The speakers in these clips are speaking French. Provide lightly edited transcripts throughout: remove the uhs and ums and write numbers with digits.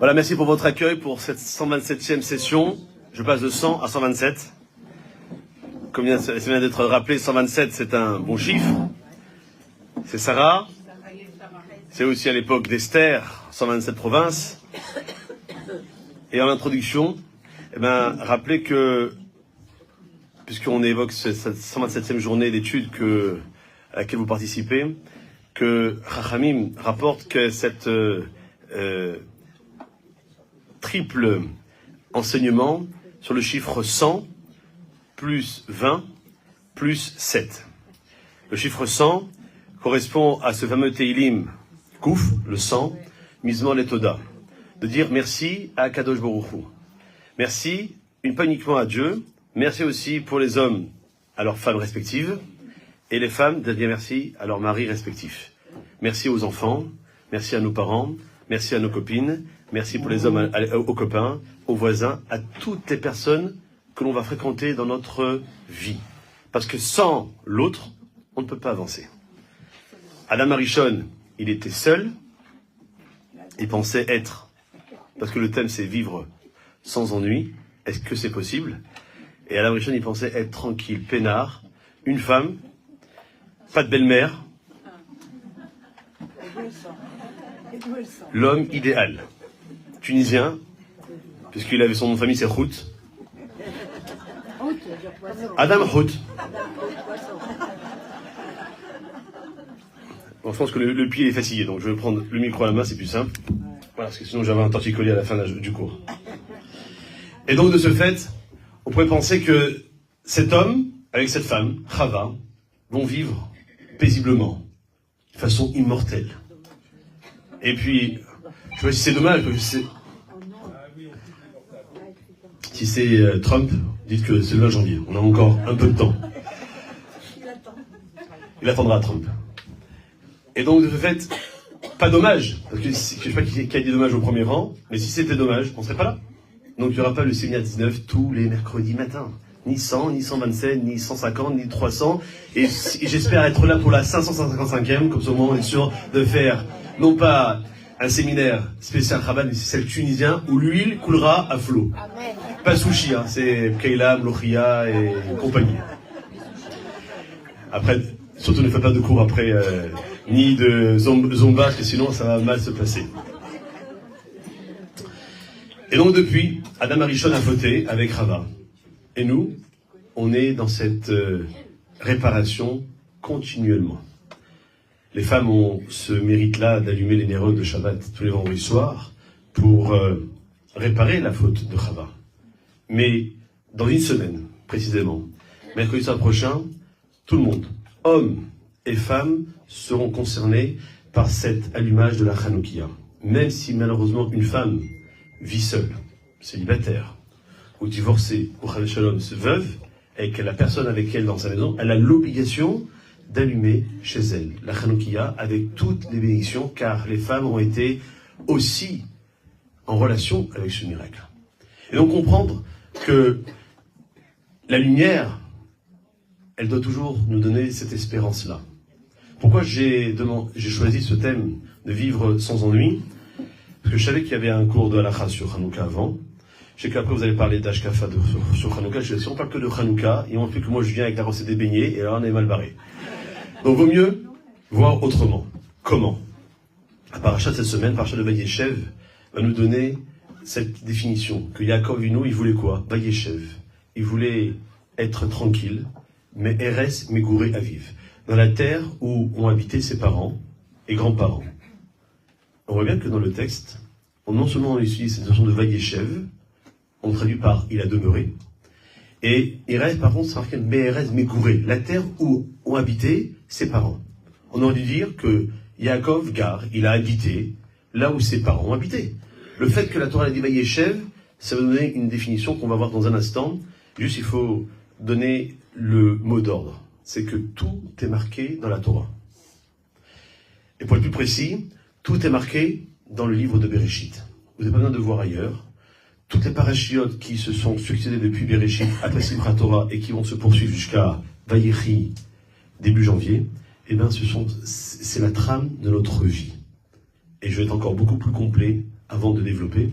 Voilà, merci pour votre accueil pour cette 127e session. Je passe de 100 à 127. Comme ça vient d'être rappelé, 127 c'est un bon chiffre. C'est Sarah. C'est aussi à l'époque d'Esther, 127 provinces. Et en introduction, rappelez que, puisqu'on évoque cette 127e journée d'études à laquelle vous participez, que Chachamim rapporte que cette triple enseignement sur le chiffre 100 plus 20 plus 7. Le chiffre 100 correspond à ce fameux Teilim Kouf, le 100, Mizmor Letoda, de dire merci à Kadosh Baruch Hu. Merci, pas uniquement à Dieu, merci aussi pour les hommes à leurs femmes respectives, et les femmes de dire merci à leurs maris respectifs. Merci aux enfants, merci à nos parents, merci à nos copines, merci pour les hommes aux copains, aux voisins, à toutes les personnes que l'on va fréquenter dans notre vie. Parce que sans l'autre, on ne peut pas avancer. Adam Arishon, il était seul, il pensait être, parce que le thème c'est vivre sans ennui, est-ce que c'est possible? Et Adam Arishon, il pensait être tranquille, peinard, une femme, pas de belle-mère, l'homme idéal, tunisien, puisqu'il avait son nom de famille, c'est Hout. Adam Hout. Bon, je pense que le pied est fatigué, donc je vais prendre le micro à la main, c'est plus simple. Voilà, parce que sinon j'avais un torticolis à la fin du cours. Et donc de ce fait, on pourrait penser que cet homme, avec cette femme, Chava, vont vivre paisiblement, de façon immortelle. Et puis, je sais pas si c'est dommage, parce que si c'est Trump, dites que c'est le 20 janvier. On a encore un peu de temps. Il attendra Trump. Et donc, de ce fait, pas dommage, parce que je sais pas qui a dit dommage au premier rang, mais si c'était dommage, on serait pas là. Donc, il n'y aura pas le séminaire 19 tous les mercredis matins. Ni 100, ni 127, ni 150, ni 300. Et j'espère être là pour la 555e, comme ça au moins on est sûr de faire, non pas un séminaire spécial Rabat, mais c'est celle tunisien, où l'huile coulera à flot. Amen. Pas sushi, hein, c'est Keilam, Lochia et compagnie. Après, surtout ne faites pas de cours après, ni de Zomba, parce que sinon ça va mal se passer. Et donc depuis, Adam Arishon a fauté avec Rava. Et nous, on est dans cette réparation continuellement. Les femmes ont ce mérite-là d'allumer les nérodes de Shabbat tous les vendredis soirs pour réparer la faute de Chava. Mais dans une semaine, précisément, mercredi soir prochain, tout le monde, hommes et femmes, seront concernés par cet allumage de la Hanoukia. Même si malheureusement une femme vit seule, célibataire, ou divorcée, ou Chal Shalom, veuve, et que la personne avec elle dans sa maison, elle a l'obligation d'allumer chez elle la Hanoukia avec toutes les bénédictions, car les femmes ont été aussi en relation avec ce miracle. Et donc comprendre que la lumière, elle doit toujours nous donner cette espérance-là. Pourquoi j'ai choisi ce thème de vivre sans ennui? Parce que je savais qu'il y avait un cours de halakha sur Hanouka avant. Je sais qu'après vous allez parler d'Ashkafa sur Hanouka. Je sais si on parle que de Hanouka, et on fait que moi je viens avec la recette des beignets, et là on est mal barré. Donc vaut mieux voir autrement. Comment? La paracha de cette semaine, paracha de Vayeshev, va nous donner cette définition. Que Yaakov Avinu, il voulait quoi? Vayeshev. Il voulait être tranquille, mais Eres Meguré Aviv. Dans la terre où ont habité ses parents et grands-parents. On voit bien que dans le texte, non seulement on utilise cette notion de Vayeshev, on traduit par il a demeuré, et Eres, par contre, c'est marqué Me'erez Meguré, la terre où ont habité ses parents. On aurait dû dire que Yaakov Gar, il a habité là où ses parents ont habité. Le fait que la Torah a dit Vayeshev, ça va donner une définition qu'on va voir dans un instant. Juste, il faut donner le mot d'ordre. C'est que tout est marqué dans la Torah. Et pour être plus précis, tout est marqué dans le livre de Bereshit. Vous n'avez pas besoin de voir ailleurs. Toutes les parachiotes qui se sont succédées depuis Bereshit, après Simchat Torah, et qui vont se poursuivre jusqu'à Vayechi, début janvier, eh bien, c'est la trame de notre vie. Et je vais être encore beaucoup plus complet avant de développer,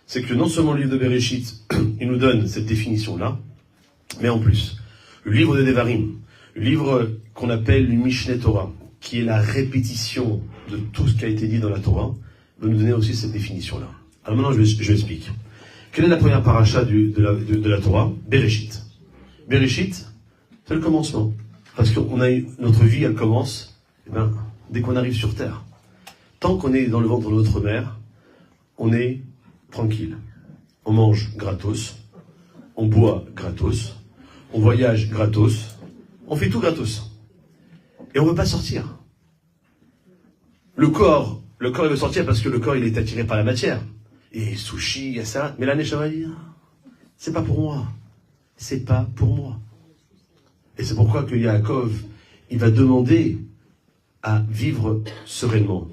c'est que non seulement le livre de Bereshit, il nous donne cette définition-là, mais en plus, le livre de Devarim, le livre qu'on appelle le Mishneh Torah, qui est la répétition de tout ce qui a été dit dans la Torah, va nous donner aussi cette définition-là. Alors maintenant, je explique. Quelle est la première paracha de la Torah? Bereshit. Bereshit, c'est le commencement. Parce que notre vie, elle commence dès qu'on arrive sur Terre. Tant qu'on est dans le ventre de notre mère, on est tranquille. On mange gratos, on boit gratos, on voyage gratos, on fait tout gratos. Et on ne veut pas sortir. Le corps, il veut sortir parce que le corps, il est attiré par la matière. Et sushi, il y a ça. Mais la neshama dit, c'est pas pour moi. C'est pas pour moi. Et c'est pourquoi que Yaakov, il va demander à vivre sereinement.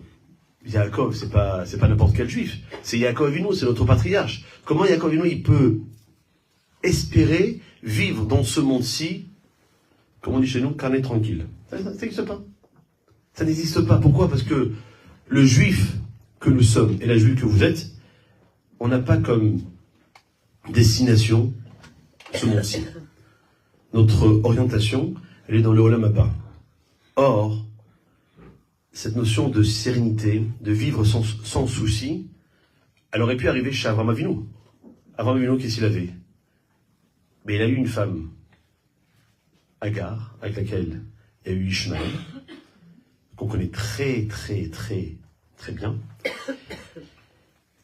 Yaakov, c'est pas n'importe quel juif. C'est Yaakov Avinu, c'est notre patriarche. Comment Yaakov Avinu, il peut espérer vivre dans ce monde-ci, comme on dit chez nous, carnet tranquille? Ça n'existe pas. Ça n'existe pas. Pourquoi? Parce que le juif que nous sommes et la juive que vous êtes, on n'a pas comme destination ce monde-ci. Notre orientation, elle est dans le Olam Haba. Or, cette notion de sérénité, de vivre sans souci, elle aurait pu arriver chez Avraham Avinu. Avraham Avinu, qu'est-ce qu'il avait? Mais il a eu une femme, Agar, avec laquelle il y a eu Ishmaël, qu'on connaît très bien,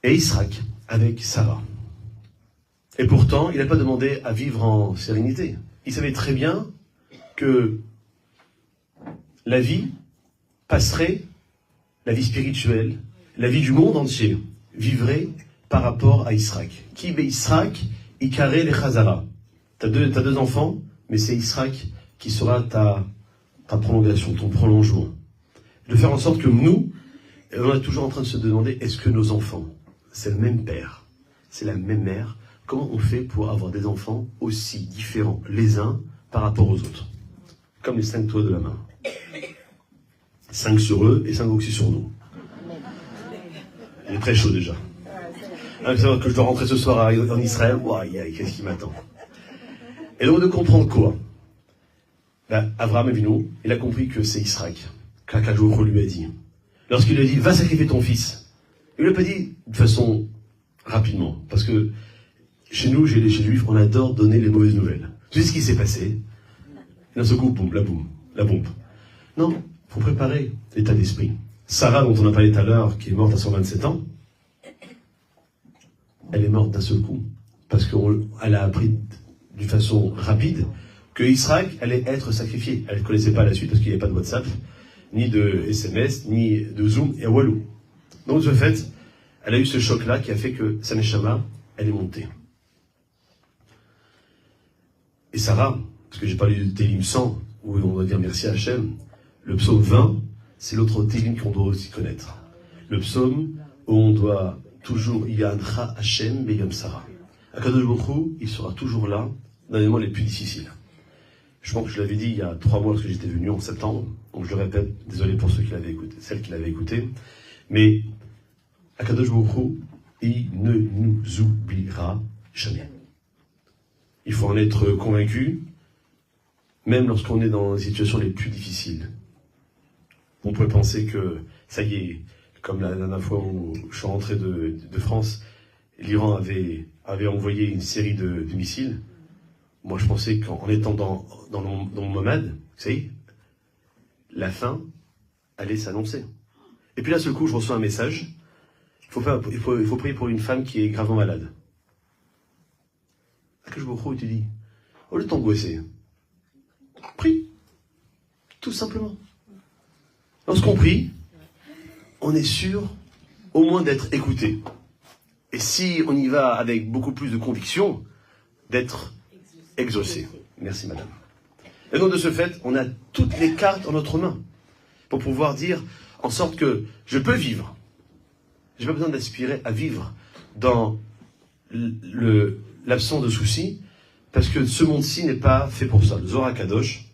et Israël, avec Sarah. Et pourtant, il n'a pas demandé à vivre en sérénité. Il savait très bien que la vie passerait, la vie spirituelle, la vie du monde entier, vivrait par rapport à Israël. Qui est Israël? Ikaré le Chazara. T'as deux enfants, mais c'est Israël qui sera ta prolongation, ton prolongement. De faire en sorte que nous, on est toujours en train de se demander, est-ce que nos enfants, c'est le même père, c'est la même mère? Comment on fait pour avoir des enfants aussi différents les uns par rapport aux autres? Comme les 5 doigts de la main. 5 sur eux et 5 aussi sur nous. Il est très chaud déjà. Il faut savoir que je dois rentrer ce soir en Israël. Qu'est-ce qui m'attend? Et donc de comprendre quoi? Avraham Avinu, il a compris que c'est Israël qu'Akadosh Baruch Hu lui a dit. Lorsqu'il lui a dit, va sacrifier ton fils. Il ne l'a pas dit de façon rapidement. Parce que chez nous, chez les Juifs, on adore donner les mauvaises nouvelles. Tu sais ce qui s'est passé? D'un seul coup, boum, la bombe. Non, il faut préparer l'état d'esprit. Sarah, dont on a parlé tout à l'heure, qui est morte à 127 ans, elle est morte d'un seul coup. Parce qu'elle a appris d'une façon rapide que Israël allait être sacrifié. Elle ne connaissait pas la suite parce qu'il n'y avait pas de WhatsApp, ni de SMS, ni de Zoom et Walou. Donc, de fait, elle a eu ce choc-là qui a fait que sa neshama, elle est montée. Et Sarah, parce que j'ai parlé du Télim 100, où on doit dire merci à Hachem, le psaume 20, c'est l'autre Télim qu'on doit aussi connaître. Le psaume où on doit toujours Yadra Hachem Beyam Sarah. Akadosh Baruch Hu, il sera toujours là dans les moments les plus difficiles. Je pense que je l'avais dit il y a 3 mois lorsque j'étais venu en septembre, donc je le répète, désolé pour celles qui l'avaient écouté, mais Akadosh Baruch Hu, il ne nous oubliera jamais. Il faut en être convaincu, même lorsqu'on est dans les situations les plus difficiles. On pourrait penser que, ça y est, comme la dernière fois où je suis rentré de France, l'Iran avait envoyé une série de missiles. Moi, je pensais qu'en étant dans mon mamad, vous savez, la fin allait s'annoncer. Et puis là, ce coup, je reçois un message. Il faut prier pour une femme qui est gravement malade. Que je vous te dis, au lieu de t'angoisser, prie. Tout simplement. Lorsqu'on prie, on est sûr au moins d'être écouté. Et si on y va avec beaucoup plus de conviction, d'être exaucé. Merci madame. Et donc de ce fait, on a toutes les cartes en notre main pour pouvoir dire en sorte que je peux vivre. Je n'ai pas besoin d'aspirer à vivre dans l'absence de soucis, parce que ce monde-ci n'est pas fait pour ça. Le Zohar Kadosh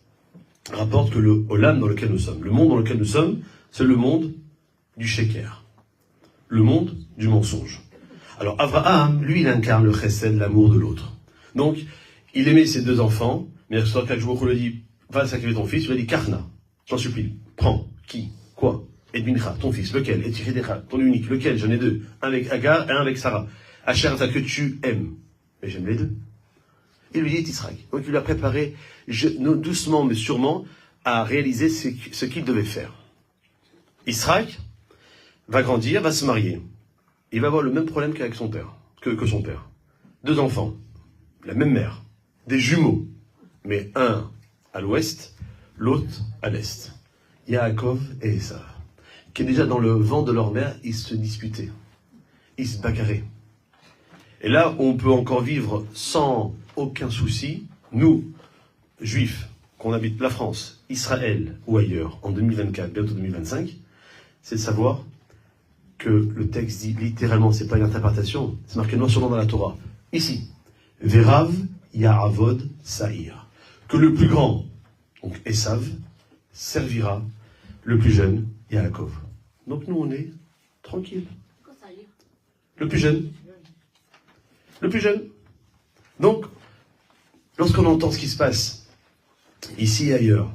rapporte que le Olam dans lequel nous sommes, le monde dans lequel nous sommes, c'est le monde du Sheker. le monde du mensonge. Alors Abraham, lui, il incarne le chesed, l'amour de l'autre. Donc, il aimait ses 2 enfants, mais sur 4 jours, on lui dit, va sacrifier ton fils, il lui a dit, Karna, j'en supplie, prends, qui, quoi, Edmincha, ton fils, lequel, Etichedecha, ton unique, lequel, j'en ai 2, un avec Agar et un avec Sarah. Asher, ça que tu aimes. Mais j'aime les 2. Il lui dit Israël. Donc il lui a préparé, doucement mais sûrement, à réaliser ce qu'il devait faire. Israël va grandir, va se marier. Il va avoir le même problème qu'avec son père, que son père. 2 enfants, la même mère, des jumeaux, mais un à l'ouest, l'autre à l'est. Yaakov et Esav, qui est déjà dans le vent de leur mère, ils se disputaient, ils se bagarraient. Et là, on peut encore vivre sans aucun souci, nous, juifs, qu'on habite la France, Israël ou ailleurs, en 2024, bientôt 2025, c'est de savoir que le texte dit littéralement, c'est pas une interprétation, c'est marqué noir sur blanc dans la Torah. Ici, Verav Ya'avod Sa'ir. Que le plus grand, donc Esav, servira le plus jeune, Yaakov. Donc nous, on est tranquille. Le plus jeune. Le plus jeune. Donc, lorsqu'on entend ce qui se passe, ici et ailleurs,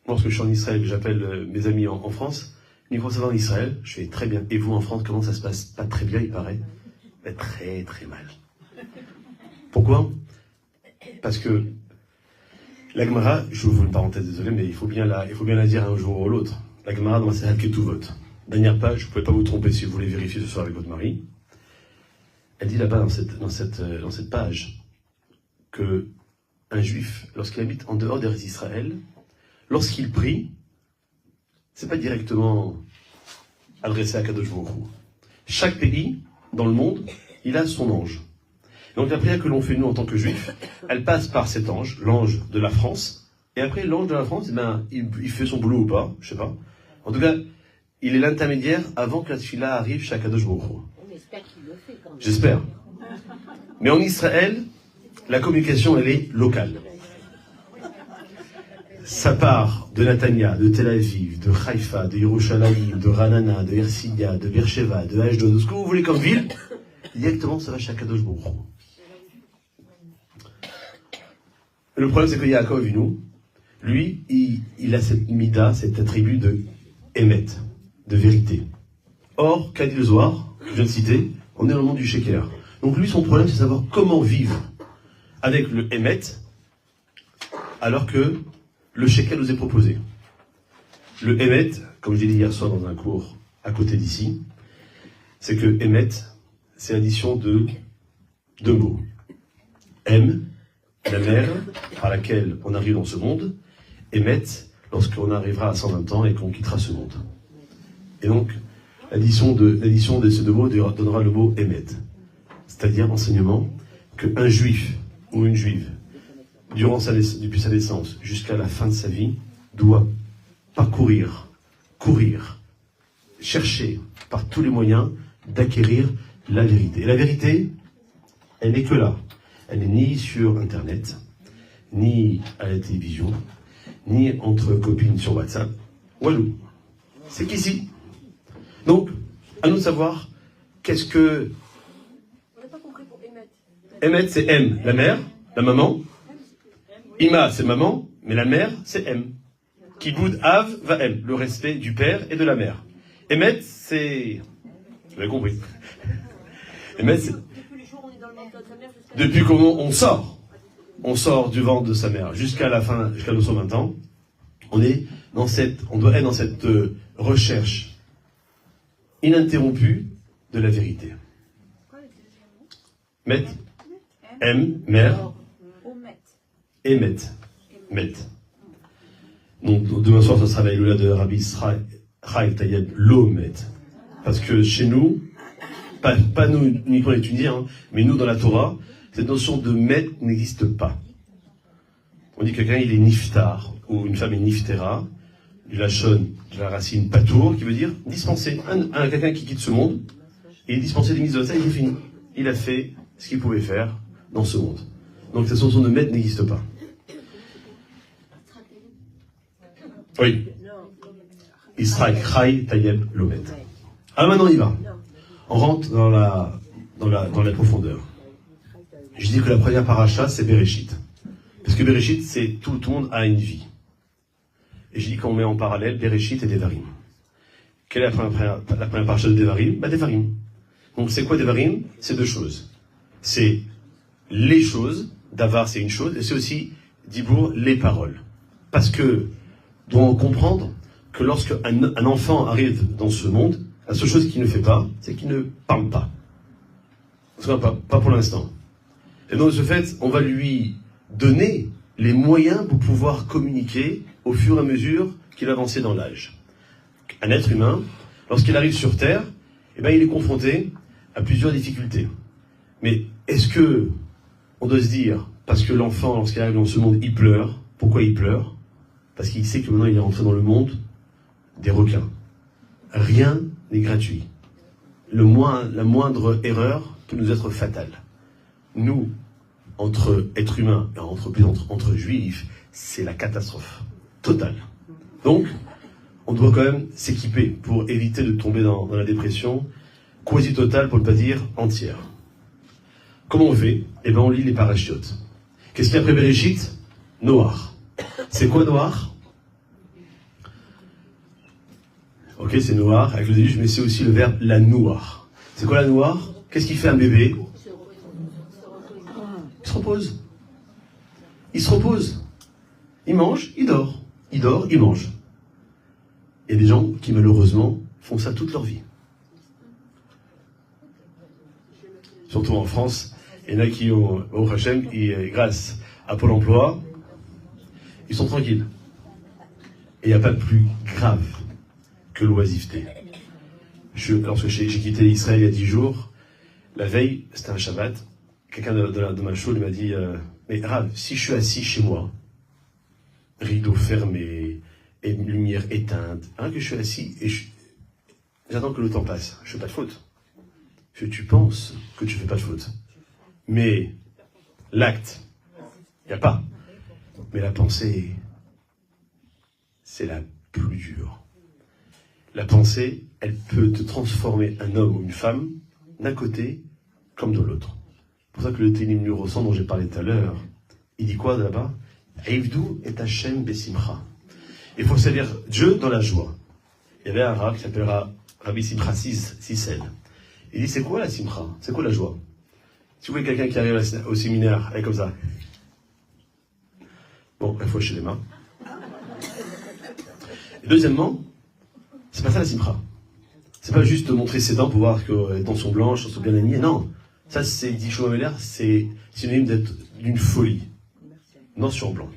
lorsque je suis en Israël, j'appelle mes amis en France, ils vont savoir en Israël, je fais très bien. Et vous, en France, comment ça se passe? Pas très bien, il paraît. Mais très, très mal. Pourquoi? Parce que la Gemara, je vous ouvre une parenthèse, désolé, mais il faut bien la dire un jour ou l'autre. La Gemara dans la Sérère Ketuvot. Dernière page, vous ne pouvez pas vous tromper si vous voulez vérifier ce soir avec votre mari. Elle dit là-bas dans cette page que un juif, lorsqu'il habite en dehors des Israël, lorsqu'il prie, c'est pas directement adressé à Kadosh Baruch Hu. Chaque pays dans le monde, il a son ange. Donc la prière que l'on fait nous en tant que juifs, elle passe par cet ange, l'ange de la France, et après l'ange de la France, il fait son boulot ou pas, je sais pas. En tout cas, il est l'intermédiaire avant que la tefila arrive chez Kadosh Baruch Hu. On espère qu'il le fait quand même. J'espère. Mais en Israël, la communication, elle est locale. Ça part de Netanya, de Tel Aviv, de Haïfa, de Yerushalayim, de Ranana, de Herzliya, de Beersheva, de Ashdod, de ce que vous voulez comme ville, directement ça va chez Kadosh Baruch Hu. Le problème, c'est que Yaakov Avinu, lui, il a cette mida, cet attribut de émet, de vérité. Or, qu'a dit le Zohar, que je viens de citer, on est dans le monde du Sheker. Donc lui, son problème, c'est de savoir comment vivre avec le émet, alors que le Sheker nous est proposé. Le émet, comme je l'ai dit hier soir dans un cours à côté d'ici, c'est que émet, c'est l'addition de 2 mots. M, la mère par laquelle on arrive dans ce monde, et Met, lorsqu'on arrivera à 120 ans et qu'on quittera ce monde. Et donc, l'addition de ces 2 mots donnera le mot Emet, c'est-à-dire enseignement qu'un juif ou une juive, depuis sa naissance jusqu'à la fin de sa vie, doit parcourir, courir, chercher par tous les moyens d'acquérir la vérité. Et la vérité, elle n'est que là. Elle n'est ni sur Internet, ni à la télévision, ni entre copines sur WhatsApp. Walou. C'est qu'ici. Donc, à nous de savoir qu'est-ce que... On n'a pas compris pour émettre. Emet, c'est M, la mère, la maman. Ima, c'est maman, mais la mère, c'est M. Kiboud, Av, va M, le respect du père et de la mère. Emet, c'est... Vous avez compris. Emet, c'est... Depuis comment on sort du ventre de sa mère jusqu'à la fin, jusqu'à nos 120 ans, on doit être dans cette recherche ininterrompue de la vérité. Met, M, mère, et Met. Donc demain soir, ce sera la Iloula de Rabbi Israël Tayeb Lomet. Parce que chez nous, pas nous uniquement les Tunisiens, mais nous dans la Torah, cette notion de Met n'existe pas. On dit que quelqu'un il est niftar, ou une femme est niftera, du lachon, de la racine patour, qui veut dire dispenser. Quelqu'un qui quitte ce monde, et dispenser des mitzvot, ça il est fini. Il a fait ce qu'il pouvait faire dans ce monde. Donc cette notion de Met n'existe pas. Oui. Israël, Chai, Tayeb, Lomet. Ah maintenant il va. On rentre dans la profondeur. Je dis que la première paracha, c'est Bereshit. Parce que Bereshit, c'est tout le monde a une vie. Et je dis qu'on met en parallèle Bereshit et Devarim. Quelle est la première paracha de Devarim? Devarim. Donc c'est quoi Devarim? C'est deux choses. C'est les choses, Davar c'est une chose, et c'est aussi Dibour, les paroles. Parce que, doit comprendre que lorsque un enfant arrive dans ce monde, la seule chose qu'il ne fait pas, c'est qu'il ne parle pas. En tout cas, pas pour l'instant. Et donc, de ce fait, on va lui donner les moyens pour pouvoir communiquer au fur et à mesure qu'il avance dans l'âge. Un être humain, lorsqu'il arrive sur Terre, il est confronté à plusieurs difficultés. Mais est-ce que on doit se dire, parce que l'enfant, lorsqu'il arrive dans ce monde, il pleure. Pourquoi il pleure? Parce qu'il sait que maintenant il est rentré dans le monde des requins. Rien n'est gratuit. La moindre erreur peut nous être fatale. Nous, entre êtres humains et entre juifs, c'est la catastrophe totale. Donc, on doit quand même s'équiper pour éviter de tomber dans la dépression quasi totale, pour ne pas dire entière. Comment on fait? On lit les parachiotes. Qu'est-ce qu'il y a après Bereshit? Noir. C'est quoi noir? Ok, c'est noir avec le début, mais c'est aussi le verbe la noire. C'est quoi la noire? Qu'est-ce qu'il fait un bébé? Il se repose. Il se repose. Il mange, il dort. Il dort, il mange. Il y a des gens qui malheureusement font ça toute leur vie. Surtout en France, il y en a qui ont, au Hachem, grâce à Pôle emploi, ils sont tranquilles. Et il n'y a pas de plus grave que l'oisiveté. Lorsque j'ai quitté Israël il y a 10 jours, la veille, c'était un Shabbat, quelqu'un de ma show m'a dit mais Rav, si je suis assis chez moi, rideau fermé, et lumière éteinte, que je suis assis et j'attends que le temps passe, je ne fais pas de faute. Tu penses que tu ne fais pas de faute. Mais l'acte, il n'y a pas. Mais la pensée, c'est la plus dure. La pensée, elle peut te transformer un homme ou une femme d'un côté comme de l'autre. C'est pour ça que le Télim numéro 100 dont j'ai parlé tout à l'heure, il dit quoi là-bas? Eivdou et Hashem besimcha. Il faut servir Dieu dans la joie. Il y avait un rat qui s'appellera Rabbi Simcha Sissel. Il dit, c'est quoi la simcha? C'est quoi la joie? Si vous voyez quelqu'un qui arrive au séminaire, elle est comme ça. Bon, il faut hocher les mains. Et deuxièmement, c'est pas ça la simcha. C'est pas juste montrer ses dents pour voir que les dents sont blanches, elles sont bien alignées. Non. Ça, c'est, dit Shlomo Meller, c'est synonyme d'être d'une folie. Non sur blanc.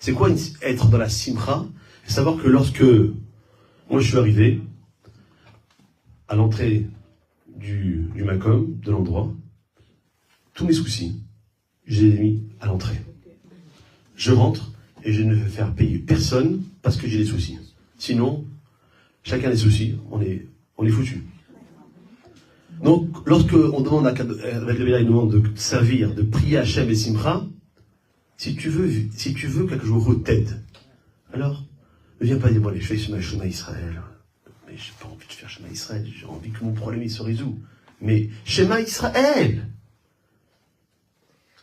C'est quoi être dans la simcha? C'est savoir que lorsque moi je suis arrivé à l'entrée du Makom, de l'endroit, tous mes soucis, je les ai mis à l'entrée. Je rentre et je ne vais faire payer personne parce que j'ai des soucis. Sinon, chacun a des soucis, on est foutu. Donc, lorsque on demande avec le demande de servir, de prier Hachem et Simcha, si tu veux quelque chose t'aide, alors ne viens pas dire, bon, allez, je fais Shema Israël. Mais j'ai pas envie de faire Shema Israël, j'ai envie que mon problème il se résout. Mais Shema Israël,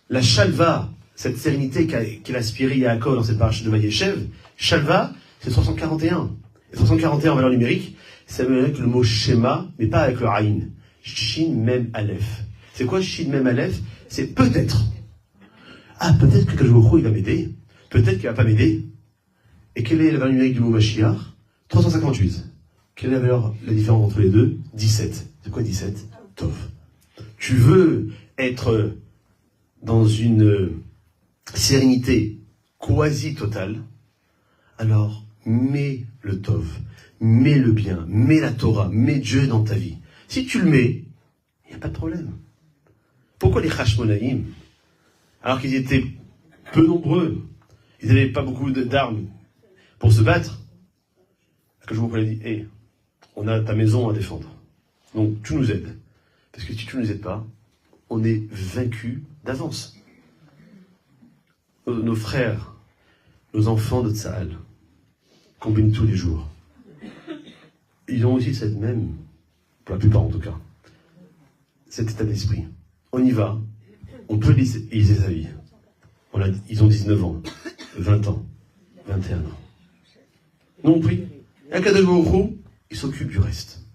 la Shalva, cette sérénité qu'il a aspiré Yaakov dans cette paracha de Vayeshev, Shalva, c'est 341. Et 341 en valeur numérique, ça veut dire avec le mot Shema, mais pas avec le Aïn. Shin Mem Aleph. C'est quoi Shin Mem Aleph? C'est peut-être. Ah, peut-être que Kajoukou, il va m'aider. Peut-être qu'il va pas m'aider. Et quelle est la valeur numérique du mot Mashiach? 358. Quelle est la différence entre les deux? 17. C'est quoi 17? Tov. Tu veux être dans une sérénité quasi totale, alors mets le Tov, mets le bien, mets la Torah, mets Dieu dans ta vie. Si tu le mets, il n'y a pas de problème. Pourquoi les Hashmonaïm, alors qu'ils étaient peu nombreux, ils n'avaient pas beaucoup d'armes pour se battre, que je vous ai dit, hey, on a ta maison à défendre. Donc tu nous aides. Parce que si tu ne nous aides pas, on est vaincus d'avance. Nos frères, nos enfants de Tsahal, combinent tous les jours. Ils ont aussi cette même, pour la plupart en tout cas, cet état d'esprit. On y va, on peut liser sa vie. Ils ont 19 ans, 20 ans, 21 ans. Non plus. Et Akadosh Baruch Hu, il s'occupe du reste.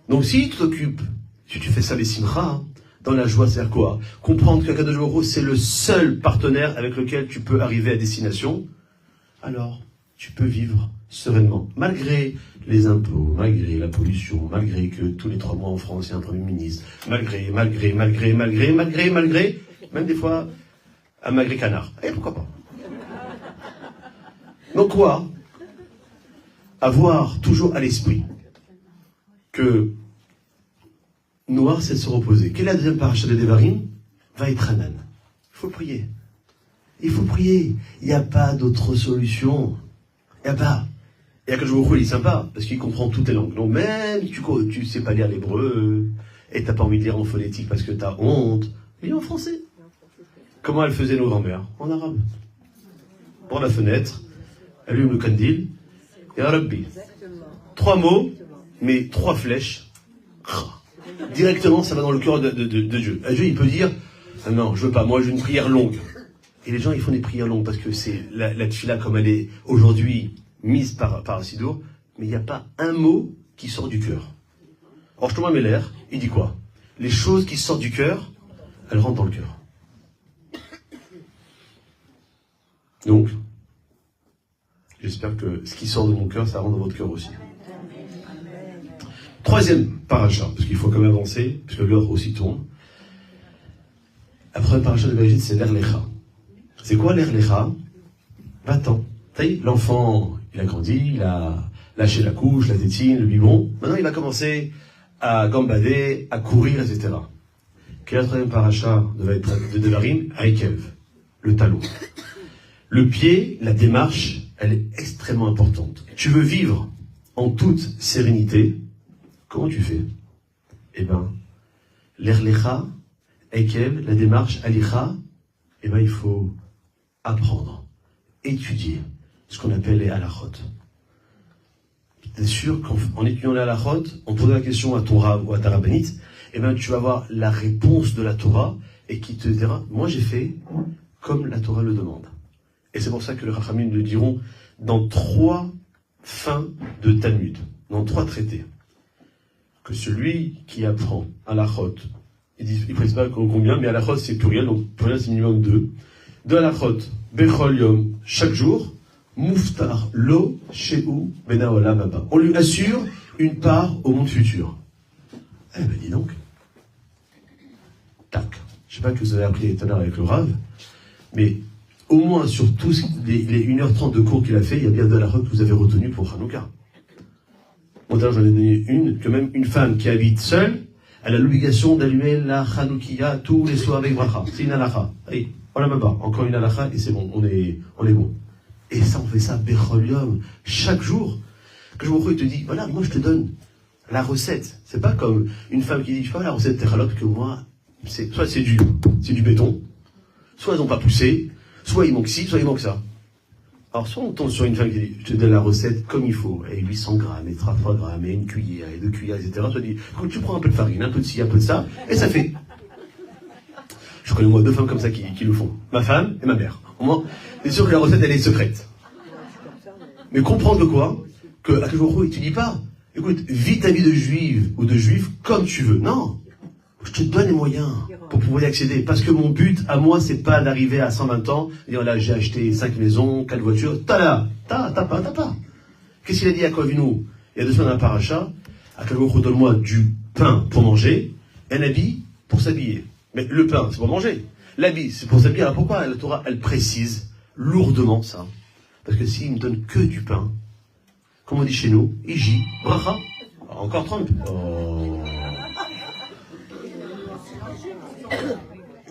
Donc si tu t'occupes, si tu fais ça les simcha, dans la joie, c'est-à-dire quoi? Comprendre qu'Akadosh Baruch Hu, c'est le seul partenaire avec lequel tu peux arriver à destination, alors tu peux vivre sereinement, malgré les impôts, malgré la pollution, malgré que tous les 3 mois en France, il y a un Premier ministre, malgré, même des fois, un malgré canard. Et pourquoi pas? Donc quoi? Avoir toujours à l'esprit que noir, c'est se reposer. Quelle est la deuxième paracha de Devarim? Va être Hanan. Il faut prier. Il faut prier. Il n'y a pas d'autre solution. Il n'y a pas. Et Akadosh Baruch Hu, il est sympa, parce qu'il comprend toutes les langues. Donc même tu ne sais pas lire l'hébreu, et tu n'as pas envie de lire en phonétique parce que tu as honte, lis en français. Comment elles faisaient nos grands-mères? En arabe. Prends la fenêtre, allume le candil, et Rabbi. 3 mots, mais 3 flèches. Directement, ça va dans le cœur de Dieu. Et Dieu, il peut dire, ah non, je veux pas, moi j'ai une prière longue. Et les gens, ils font des prières longues, parce que c'est la tfila comme elle est aujourd'hui mise par Sidour, mais il n'y a pas un mot qui sort du cœur. Or, Shlomo Meller, il dit quoi? Les choses qui sortent du cœur, elles rentrent dans le cœur. Donc, j'espère que ce qui sort de mon cœur, ça rentre dans votre cœur aussi. Troisième paracha, parce qu'il faut quand même avancer, parce que l'heure aussi tourne. La première paracha de Bereshit, c'est l'Erlecha. C'est quoi l'Erlecha? Va-t'en. L'enfant, il a grandi, il a lâché la couche, la tétine, le biberon. Maintenant, il va commencer à gambader, à courir, etc. Quelle est la troisième paracha de Devarim? Aïkev, le talon. Le pied, la démarche, elle est extrêmement importante. Tu veux vivre en toute sérénité, comment tu fais? Eh bien, l'Erlecha, Aïkev, la démarche, Alicha, eh bien, il faut apprendre, étudier ce qu'on appelle les halachot. C'est sûr qu'en étudiant les halachot, en posant la question à ton rav ou à ta rabbinite, eh bien, tu vas avoir la réponse de la Torah et qui te dira, moi j'ai fait comme la Torah le demande. Et c'est pour ça que les Chachamim le diront dans 3 fins de Talmud, dans 3 traités, que celui qui apprend halachot, ils ne précisent pas combien, mais halachot c'est pluriel, donc pluriel c'est minimum 2. 2 halachot, bechol yom, chaque jour, muftar lo sheu benaolam haba. On lui assure une part au monde futur. Eh ben dis donc. Tac. Je ne sais pas que vous avez appris tout à l'heure avec le Rav, mais au moins sur tous les 1h30 de cours qu'il a fait, il y a bien de la route que vous avez retenu pour Hanouka. Moi, j'en ai donné une, que même une femme qui habite seule, elle a l'obligation d'allumer la Hanoukia tous les soirs avec bracha. C'est une halakha. Allez, on la même pas. Encore une halakha et c'est bon, on est bon. Et ça, on fait ça, bechol yom, chaque jour. Que je me te dis, voilà, moi je te donne la recette. C'est pas comme une femme qui dit, je sais pas, la recette techalot, que moi, soit c'est du béton, soit ils n'ont pas poussé, soit il manque ci, soit il manque ça. Alors soit on tombe sur une femme qui dit, je te donne la recette comme il faut, et 800 grammes, et 3 grammes, et une cuillère, et 2 cuillères, etc. Je te dis, écoute, tu prends un peu de farine, un peu de ci, un peu de ça, et ça fait. Je connais moi 2 femmes comme ça qui le font. Ma femme et ma mère. Au moins, c'est sûr que la recette, elle est secrète. Mais comprendre que quoi? Que à Akadosh, il te dit pas, écoute, vis ta vie de juive ou de juif comme tu veux. Non. Je te donne les moyens pour pouvoir y accéder. Parce que mon but, à moi, c'est pas d'arriver à 120 ans, et dire là, j'ai acheté 5 maisons, 4 voitures, t'as pas. Qu'est-ce qu'il a dit à Kovinu? Il y a 2 semaines à Paracha, Akadosh, donne-moi du pain pour manger, et un habit pour s'habiller. Mais le pain, c'est pour manger. L'habit, c'est pour s'habiller. Alors pourquoi la Torah, elle précise lourdement ça? Parce que s'il me donne que du pain, comme on dit chez nous, Iji, bracha. Encore Trump. Oh.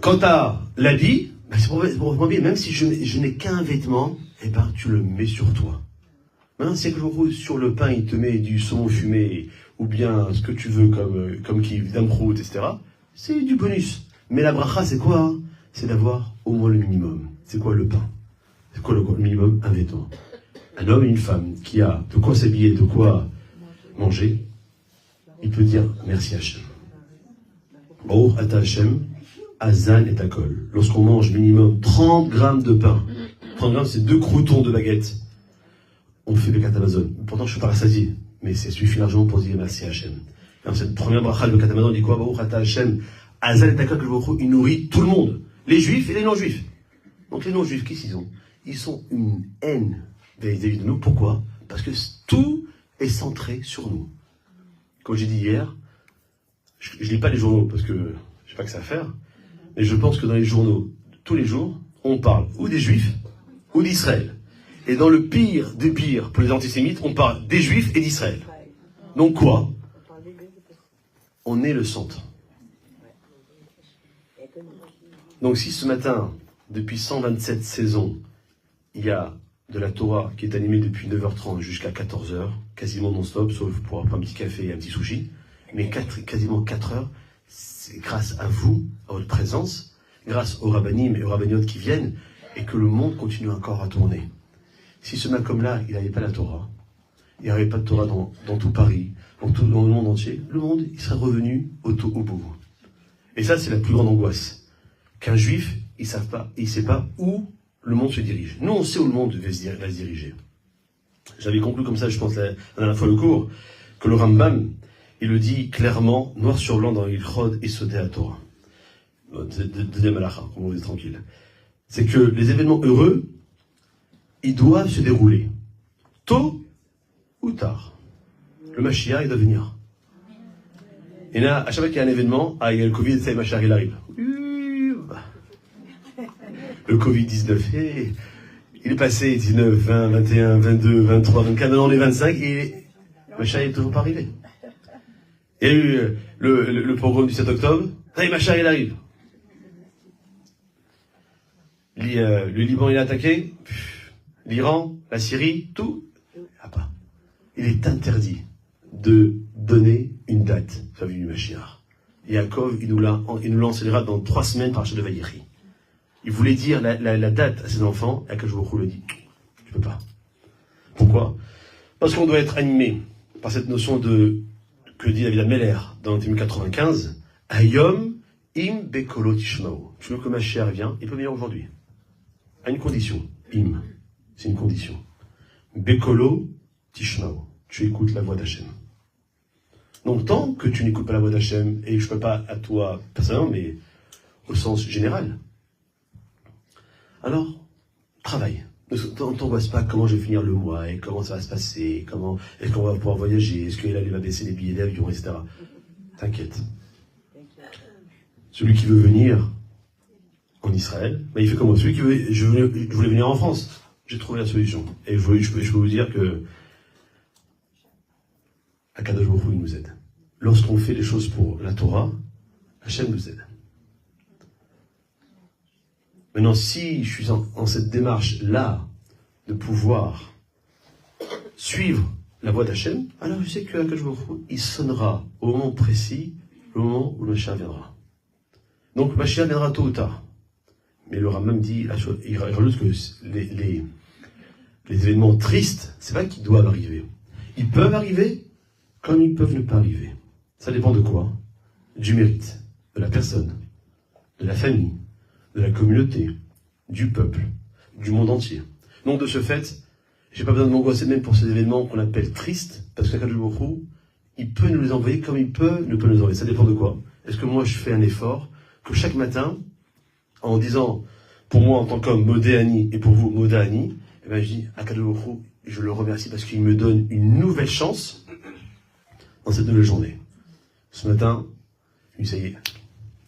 Quant à l'habit, ben c'est pour moi bien, même si je n'ai qu'un vêtement, eh ben tu le mets sur toi. Maintenant, c'est que sur le pain, il te met du saumon fumé, ou bien ce que tu veux comme qui, d'amprout, etc. C'est du bonus. Mais la bracha, c'est quoi hein? C'est d'avoir au moins le minimum. C'est quoi le pain? C'est quoi le minimum? Un vêtement. Un homme et une femme qui a de quoi s'habiller, de quoi manger, il peut dire merci Hachem. Baruch Ata Hashem, Azan et Akol. Lorsqu'on mange minimum 30 grammes de pain, 30 grammes c'est 2 croutons de baguette, on fait Birkat Hamazon. Pourtant je suis pas rassasié, mais c'est suffit largement pour dire merci à Hashem. Et dans cette première bracha de Birkat Hamazon, on dit quoi? Baruch Ata Hashem, Azan et Akol, que le Baruch il nourrit tout le monde, les juifs et les non-juifs. Donc les non-juifs, qu'est-ce qu'ils ont? Ils sont une haine vis-à-vis de nous. Pourquoi? Parce que tout est centré sur nous. Comme j'ai dit hier, je lis pas les journaux parce que j'ai pas que ça à faire, mais je pense que dans les journaux, tous les jours, on parle ou des juifs ou d'Israël. Et dans le pire des pires pour les antisémites, on parle des juifs et d'Israël. Donc quoi? On est le centre. Donc si ce matin, depuis 127 saisons, il y a de la Torah qui est animée depuis 9h30 jusqu'à 14h, quasiment non-stop, sauf pour un petit café et un petit sushi, mais quasiment 4 heures, c'est grâce à vous, à votre présence, grâce aux rabbinim et aux rabbiniotes qui viennent, et que le monde continue encore à tourner. Si ce Malcolm-là, il n'avait pas la Torah, il n'y aurait pas de Torah dans tout Paris, dans le monde entier, le monde, il serait revenu au bout. Et ça, c'est la plus grande angoisse. Qu'un juif, il ne sait pas où le monde se dirige. Nous, on sait où le monde va se diriger. J'avais conclu comme ça, je pense, la dernière fois le cours, que le Rambam, il le dit clairement, noir sur blanc dans l'Ilchod et Sodeh HaTorah. Deuxième halakha, on vous est tranquille. C'est que les événements heureux, ils doivent se dérouler. Tôt ou tard. Le Mashiach, il doit venir. Et là, à chaque fois qu'il y a un événement, il y a le Covid, ça y est, Mashiach, il arrive. Le Covid-19, il est passé 19, 20, 21, 22, 23, 24, maintenant on est 25 et Mashiach n'est toujours pas arrivé. Il y a eu le pogrom du 7 octobre, ça y est, Mashiach il arrive. Le Liban il est attaqué, l'Iran, la Syrie, tout. Il est interdit de donner une date sur la venue du Mashiach. Yaakov, il nous l'enseignera dans 3 semaines par de Vaïri. Il voulait dire la date à ses enfants, et Akadosh Baruch Hu le dit. Tu peux pas. Pourquoi? Parce qu'on doit être animé par cette notion que dit David Meller dans le Tému 95, Hayom im bekolo tishmao. Tu veux que Mashiach vient, il peut venir aujourd'hui. À une condition. Im. C'est une condition. Bekolo tishmao. Tu écoutes la voix d'Hachem. Donc tant que tu n'écoutes pas la voix d'Hachem, et je ne peux pas à toi personnellement, mais au sens général, alors, travaille. Ne t'angoisse pas comment je vais finir le mois, et comment ça va se passer, est-ce qu'on va pouvoir voyager, est-ce qu'il va baisser les billets d'avion, etc. T'inquiète. Celui qui veut venir en Israël, il fait comme moi. Celui qui veut, je voulais venir en France, j'ai trouvé la solution. Et je peux vous dire que Akadosh Baruch Hu nous aide. Lorsqu'on fait les choses pour la Torah, Hachem nous aide. Maintenant, si je suis en cette démarche-là de pouvoir suivre la voie d'Hachem, alors je sais que Akadosh Baruch Hu, il sonnera au moment précis, le moment où le Mashiach viendra. Donc, Mashiach viendra tôt ou tard. Mais le Rambam dit, il rajoute que les événements tristes, c'est pas qu'ils doivent arriver. Ils peuvent arriver, comme ils peuvent ne pas arriver. Ça dépend de quoi? Du mérite, de la personne, de la famille, de la communauté, du peuple, du monde entier. Donc de ce fait, j'ai pas besoin de m'angoisser même pour ces événements qu'on appelle tristes, parce qu'Akadosh Baruch Hu, il peut nous les envoyer comme il peut ne pas nous envoyer. Ça dépend de quoi? Est-ce que moi je fais un effort, que chaque matin, en disant, pour moi en tant qu'homme, Modéani, et pour vous, Modéani, je dis, Akadosh Baruch Hu, je le remercie parce qu'il me donne une nouvelle chance dans cette nouvelle journée. Ce matin, je me dis, ça y est,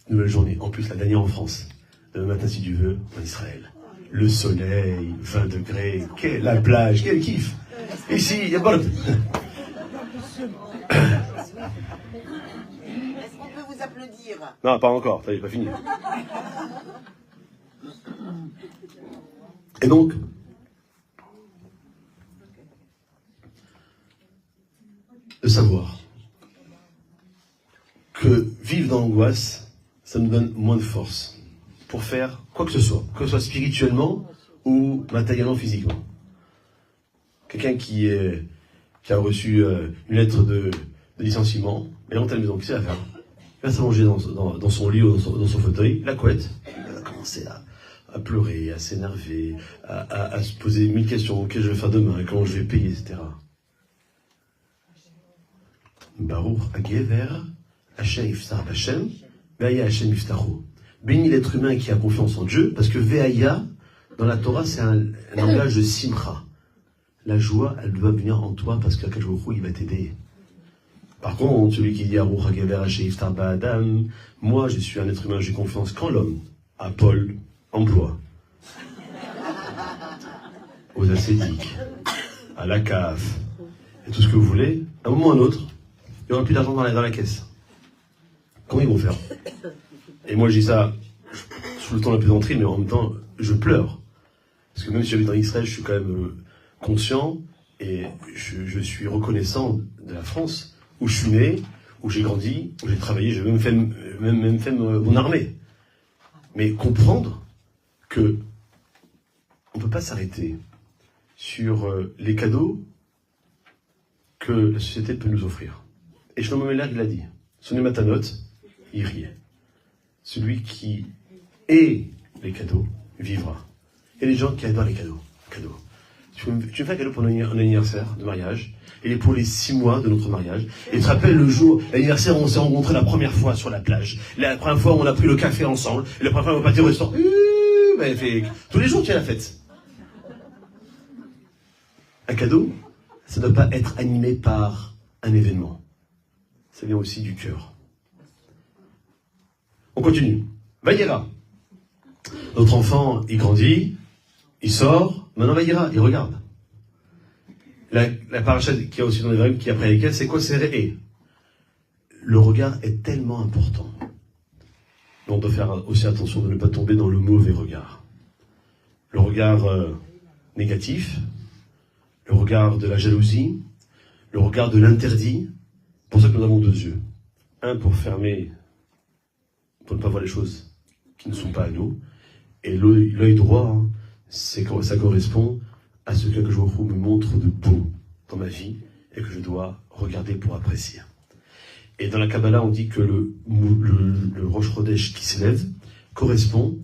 nouvelle journée. En plus, la dernière en France. Demain matin, si tu veux, en Israël. Le soleil, 20 degrés, la plage, quel kiff. Ici, il y a pas Est-ce qu'on peut vous applaudir? Non, pas encore, ça y est, pas fini. Et donc, de savoir que vivre dans l'angoisse, ça nous donne moins de force pour faire quoi que ce soit spirituellement ou matériellement, physiquement. Quelqu'un qui a reçu une lettre de licenciement, mais dans ta maison, qu'est-ce qu'il va faire? Il Il va s'allonger dans son lit ou dans son fauteuil, la couette, il va commencer à pleurer, à s'énerver, à se poser 1000 questions. Qu'est-ce que je vais faire demain? Comment je vais payer, etc. Baruch Hagever, Hashem Iftar Hashem, Ve'aya Hashem Iftaru. Béni l'être humain qui a confiance en Dieu, parce que Ve'aya, dans la Torah, c'est un langage de simcha. La joie, elle doit venir en toi, parce qu'Akadosh Baruch Hu, il va t'aider. Par contre, celui qui dit Baruch Hagever, Hashem Iftar Ba'adam, moi, je suis un être humain, j'ai confiance qu'en l'homme, à Paul, emploi, aux ascétiques, à la CAF, et tout ce que vous voulez, à un moment ou à un autre, il n'y aura plus d'argent dans la caisse. Comment ils vont faire? Et moi je dis ça sous le ton de la plaisanterie, mais en même temps, je pleure. Parce que même si j'habite en Israël, je suis quand même conscient et je suis reconnaissant de la France, où je suis né, où j'ai grandi, où j'ai travaillé, j'ai même fait mon armée. Mais comprendre que on ne peut pas s'arrêter sur les cadeaux que la société peut nous offrir. Et Shlomo Meller, il l'a dit. Sonné Matanot, il riait. Celui qui est les cadeaux vivra. Il y a des gens qui adorent les cadeaux. Tu me fais un cadeau pour un anniversaire de mariage, et il est pour les 6 mois de notre mariage. Et tu te rappelles le jour, l'anniversaire où on s'est rencontrés la première fois sur la plage. La première fois où on a pris le café ensemble. Et la première fois où on est parti au restaurant. Tous les jours, tu as la fête. Un cadeau, ça ne doit pas être animé par un événement. Ça vient aussi du cœur. On continue. Vaïra. Notre enfant, il grandit, il sort, maintenant Vaïra, il regarde. La paracha qui a aussi dans les Devarim, qui après lesquels, c'est quoi? C'est Réé. Le regard est tellement important. On doit faire aussi attention de ne pas tomber dans le mauvais regard. Le regard négatif, le regard de la jalousie, le regard de l'interdit. C'est pour ça que nous avons 2 yeux. Un pour fermer, pour ne pas voir les choses qui ne sont pas à nous. Et l'œil droit, ça correspond à ce que je me montre de beau dans ma vie et que je dois regarder pour apprécier. Et dans la Kabbalah, on dit que le Rosh Chodesh qui s'élève correspond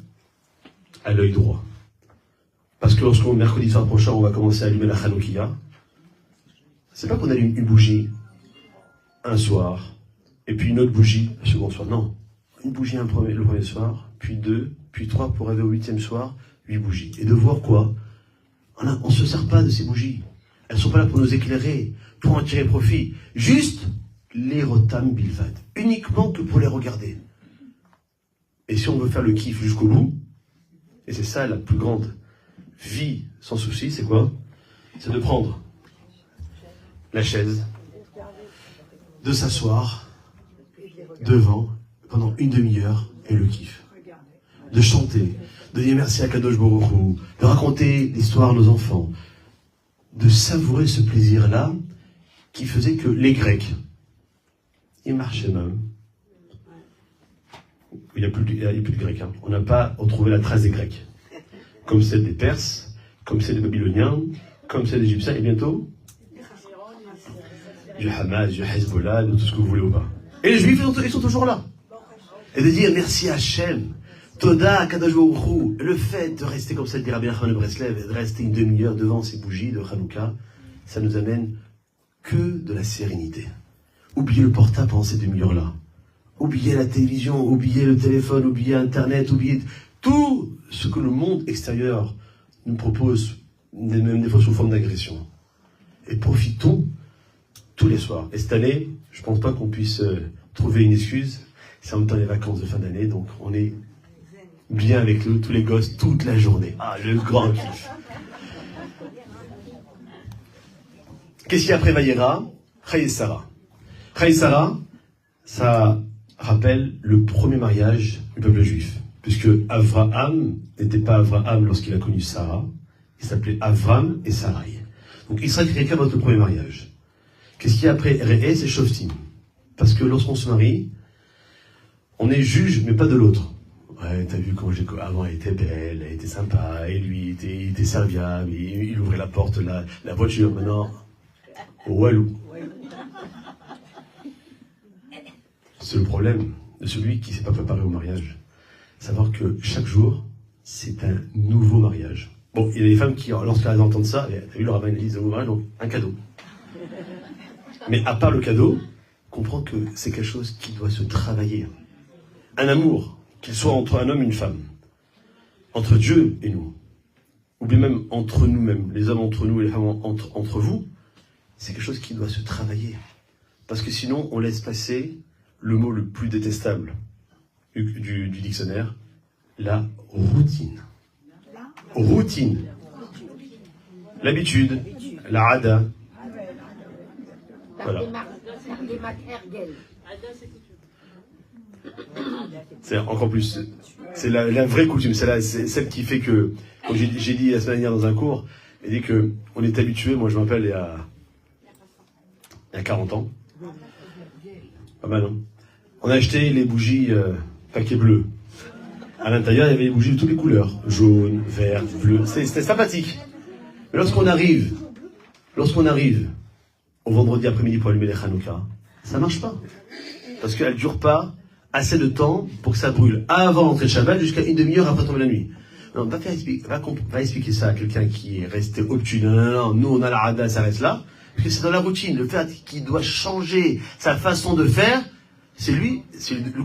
à l'œil droit. Parce que lorsqu'on, mercredi soir prochain, on va commencer à allumer la Hanoukia, c'est pas qu'on allume une bougie un soir, et puis une autre bougie le second soir. Non. Une bougie le premier soir, puis 2, puis 3 pour arriver au 8e soir, 8 bougies. Et de voir quoi? On ne se sert pas de ces bougies. Elles ne sont pas là pour nous éclairer, pour en tirer profit. Juste les rotam bilvad. Uniquement que pour les regarder. Et si on veut faire le kiff jusqu'au bout, et c'est ça la plus grande vie sans souci, c'est quoi? C'est de prendre la chaise, de s'asseoir devant pendant une demi-heure et le kiff. De chanter, de dire merci à Kadosh Baruch Hu, de raconter l'histoire à nos enfants, de savourer ce plaisir-là qui faisait que les Grecs, ils marchaient même. Il n'y a plus de Grecs. Hein. On n'a pas retrouvé la trace des Grecs. Comme celle des Perses, comme celle des Babyloniens, comme celle des Égyptiens, et bientôt du Hamas, du Hezbollah, de tout ce que vous voulez ou pas. Et les Juifs, ils sont toujours là. Et de dire merci à Hachem, Toda, Kadosh Baruch Hu. Le fait de rester comme ça, de dire Rabbi Nachman de Breslev, et de rester une demi-heure devant ces bougies de Hanouka, ça nous amène que de la sérénité. Oubliez le portable pendant ces demi-heures-là. Oubliez la télévision, oubliez le téléphone, oubliez Internet, oubliez tout ce que le monde extérieur nous propose, même des fois sous forme d'agression. Et profitons tous les soirs. Et cette année, je ne pense pas qu'on puisse trouver une excuse. C'est en même temps les vacances de fin d'année, donc on est bien avec tous les gosses toute la journée. Ah, le grand kiff. Qu'est-ce qu'il y a après Vaïra? Chai et Sarah. Chai et Sarah, ça rappelle le premier mariage du peuple juif. Puisque Avraham n'était pas Avraham lorsqu'il a connu Sarah, il s'appelait Avram et Sarai. Donc Israël est quelqu'un votre premier mariage. Qu'est-ce qu'il y a après Réé? C'est Shoftim. Parce que lorsqu'on se marie, on est juge, mais pas de l'autre. Ouais, t'as vu comment avant elle était belle, elle était sympa, et lui il était serviable, il ouvrait la porte, la voiture. Maintenant, au walou. C'est le problème. de celui qui ne s'est pas préparé au mariage. Savoir que chaque jour, c'est un nouveau mariage. Bon, il y a des femmes qui, lorsqu'elles entendent ça, t'as vu le rabbin dit nouveau mariage, donc un cadeau. Mais à part le cadeau, comprends que c'est quelque chose qui doit se travailler. Un amour, qu'il soit entre un homme et une femme, entre Dieu et nous, ou bien même entre nous-mêmes, les hommes entre nous et les femmes entre vous, c'est quelque chose qui doit se travailler. Parce que sinon, on laisse passer le mot le plus détestable du dictionnaire, la routine. Routine. L'habitude, la rada. Voilà. C'est encore plus. C'est la vraie coutume. C'est celle qui fait que, comme j'ai dit la semaine dernière dans un cours, j'ai dit qu'on est habitué, moi je me rappelle il y a 40 ans. Pas mal, hein. On a acheté les bougies paquet bleu. À l'intérieur, il y avait des bougies de toutes les couleurs. Jaune, vert, bleu. C'était sympathique. Mais lorsqu'on arrive au vendredi après-midi pour allumer les Hanouka, ça marche pas. Parce qu'elle ne dure pas assez de temps pour que ça brûle. Avant l'entrée de Shabbat, jusqu'à une demi-heure après tomber la nuit. Non, va expliquer ça à quelqu'un qui est resté obtus. Non, nous on a la rada, ça reste là. Parce que c'est dans la routine. Le fait qu'il doit changer sa façon de faire, c'est lui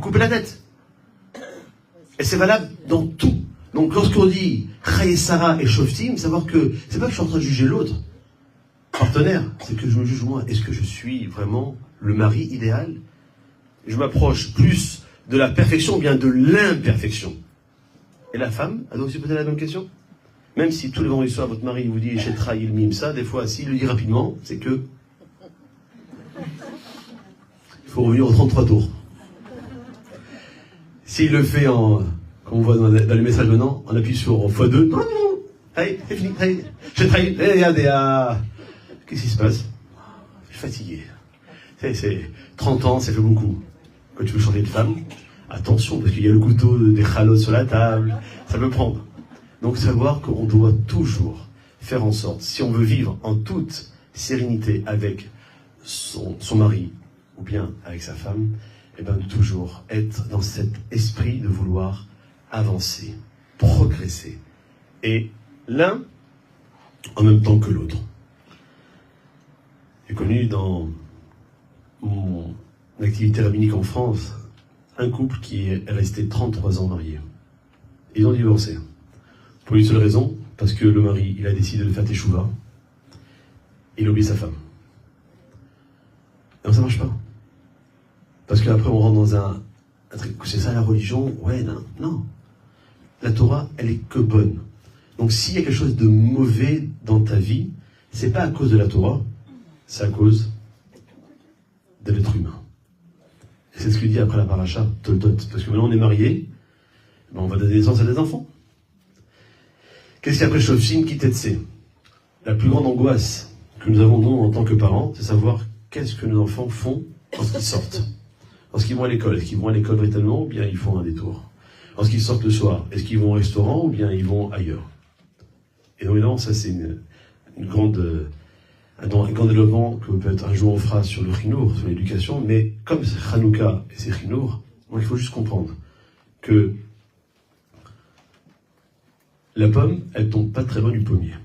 couper la tête. Et c'est valable dans tout. Donc lorsqu'on dit Chaye Sarah et Shoftim, savoir que c'est pas que je suis en train de juger l'autre partenaire, c'est que je me juge moi. Est-ce que je suis vraiment le mari idéal? Je m'approche plus de la perfection ou bien de l'imperfection. Et la femme, elle doit aussi poser la même question. Même si tous les vendredis soirs, votre mari vous dit j'ai trahi le mime ça, des fois, s'il le dit rapidement, c'est que il faut revenir aux 33 tours. S'il le fait comme on voit dans les messages maintenant, on appuie sur x2. Hey, c'est fini, hey, j'ai trahi, qu'est-ce qui se passe? Je suis fatigué. C'est 30 ans, ça fait beaucoup. Quand tu veux changer de femme, attention, parce qu'il y a le couteau des chalots sur la table, ça peut prendre. Donc savoir qu'on doit toujours faire en sorte, si on veut vivre en toute sérénité avec son mari, ou bien avec sa femme, et bien de toujours être dans cet esprit de vouloir avancer, progresser. Et l'un en même temps que l'autre. J'ai connu dans mon activité rabbinique en France un couple qui est resté 33 ans marié. Ils ont divorcé. Pour une seule raison, parce que le mari, il a décidé de faire teshuva. Il a oublié sa femme. Et ça marche pas. Parce qu'après, on rentre dans un truc. C'est ça la religion? Ouais, non. La Torah, elle est que bonne. Donc s'il y a quelque chose de mauvais dans ta vie, c'est pas à cause de la Torah, c'est à cause de l'être humain. Et c'est ce qu'il dit après la paracha, Toldot. Parce que maintenant on est mariés, on va donner naissance à des enfants. Qu'est-ce qu'il y a après Shoftim qui t'etse? La plus grande angoisse que nous avons, nous, en tant que parents, c'est savoir qu'est-ce que nos enfants font lorsqu'ils sortent. Lorsqu'ils vont à l'école, est-ce qu'ils vont à l'école véritablement ou bien ils font un détour? Lorsqu'ils sortent le soir, est-ce qu'ils vont au restaurant ou bien ils vont ailleurs? Et donc évidemment, ça c'est un grand développement que peut-être un jour on fera sur le chinour, sur l'éducation, mais comme c'est Hanouka et c'est chinour, donc il faut juste comprendre que la pomme, elle tombe pas très loin du pommier.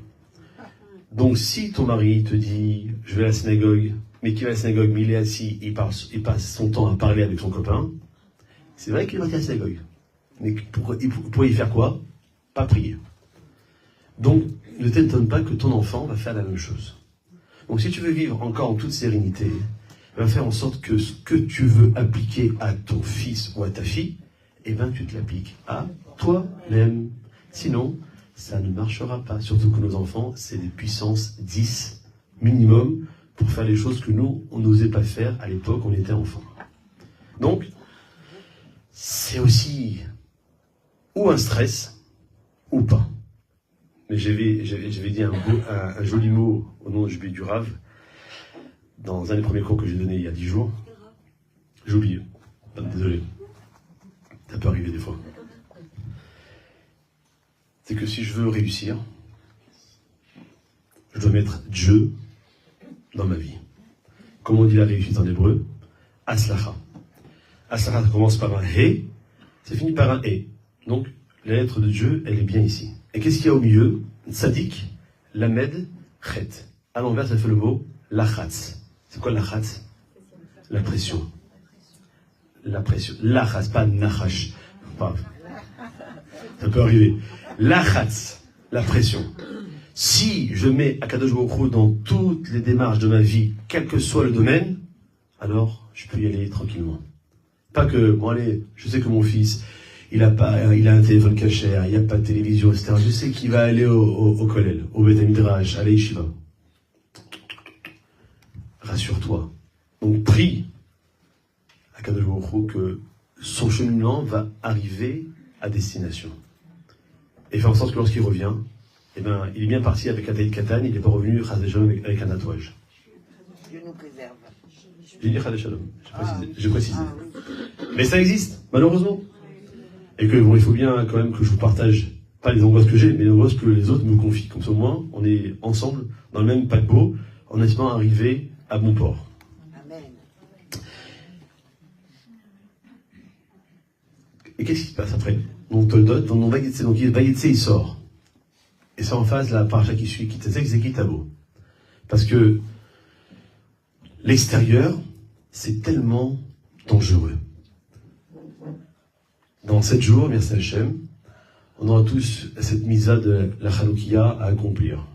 Donc si ton mari te dit je vais à la synagogue, mais qui va à la synagogue, mais il est assis, il passe son temps à parler avec son copain, c'est vrai qu'il va à la synagogue. Mais pour y faire quoi? Pas prier. Donc, ne t'étonne pas que ton enfant va faire la même chose. Donc, si tu veux vivre encore en toute sérénité, va faire en sorte que ce que tu veux appliquer à ton fils ou à ta fille, eh bien, tu te l'appliques à toi-même. Sinon, ça ne marchera pas. Surtout que nos enfants, c'est des puissances 10 minimum pour faire les choses que nous, on n'osait pas faire à l'époque où on était enfant. Donc, c'est aussi ou un stress, ou pas. Mais j'avais dit un joli mot au nom de Jubilé du Rav, dans un des premiers cours que j'ai donné il y a 10 jours. J'ai oublié. Désolé. Ça peut arriver des fois. C'est que si je veux réussir, je dois mettre Dieu dans ma vie. Comme on dit la réussite en hébreu, Aslacha. Asara commence par un He, c'est fini par un E. Donc, la lettre de Dieu, elle est bien ici. Et qu'est-ce qu'il y a au milieu? Tzadik, Lamed, Chet. À l'envers, ça fait le mot Lachatz. C'est quoi Lachatz? La pression. La pression. Lachatz, pas Nachash. Ça peut arriver. Lachatz, la pression. Si je mets Akadosh Baruch Hu dans toutes les démarches de ma vie, quel que soit le domaine, alors je peux y aller tranquillement. Pas que, bon allez, je sais que mon fils, il a un téléphone cachère, il n'y a pas de télévision, etc. Je sais qu'il va aller au Kollel, au Beth Midrash, à l'Yeshiva. Rassure-toi. Donc prie à Kadosh Baruch Hu que son cheminement va arriver à destination. Et faire en sorte que lorsqu'il revient, eh ben, il est bien parti avec un taïd katan, il n'est pas revenu avec un tatouage. Dieu nous préserve. J'ai dit Chadé Shalom, j'ai précisé. Mais ça existe, malheureusement. Et que bon, il faut bien quand même que je vous partage, pas les angoisses que j'ai, mais les angoisses que les autres me confient. Comme ça, au moins, on est ensemble, dans le même paquebot, en espérant arriver à bon port. Amen. Et qu'est-ce qui se passe après? Donc, Toldot, donc Vayetse, il sort. Et c'est en phase la paracha qui suit, Kitazek, Zeki, Tabo. Parce que l'extérieur, c'est tellement dangereux. Dans 7 jours, merci Hachem, on aura tous cette misa de la Chanoukia à accomplir.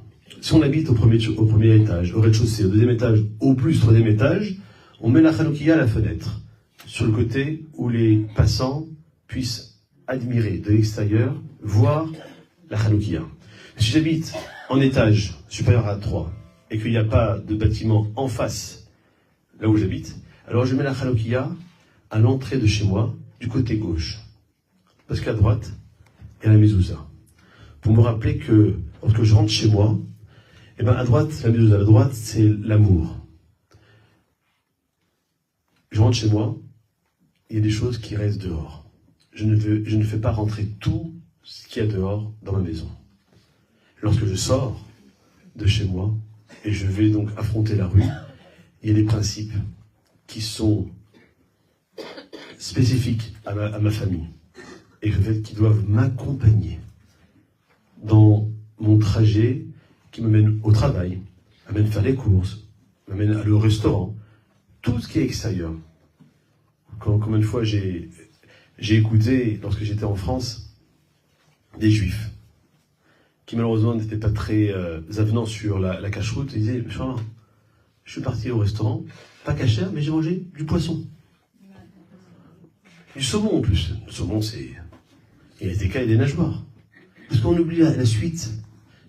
Si on habite au premier étage, au rez-de-chaussée, au deuxième étage, au plus troisième étage, on met la Chanoukia à la fenêtre, sur le côté où les passants puissent admirer de l'extérieur, voir la Chanoukia. Si j'habite en étage supérieur à 3 et qu'il n'y a pas de bâtiment en face, là où j'habite, alors je mets la Chanoukia à l'entrée de chez moi, du côté gauche. Parce qu'à droite, il y a la mezouza. Pour me rappeler que lorsque je rentre chez moi, eh ben à droite, la mezouza, à droite, c'est l'amour. Je rentre chez moi, il y a des choses qui restent dehors. Je ne fais pas rentrer tout ce qu'il y a dehors dans ma maison. Lorsque je sors de chez moi, et je vais donc affronter la rue, il y a des principes qui sont spécifiques à ma famille, et qui doivent m'accompagner dans mon trajet qui m'amène au travail, m'amène faire les courses, m'amène aller au restaurant, tout ce qui est extérieur. Combien de fois j'ai écouté, lorsque j'étais en France, des juifs, qui malheureusement n'étaient pas très avenants sur la cacheroute, ils disaient, je suis parti au restaurant, pas cachère, mais j'ai mangé du poisson. Du saumon en plus. Le saumon, c'est... Il y a des cas et des nageoires. Parce qu'on oublie la suite,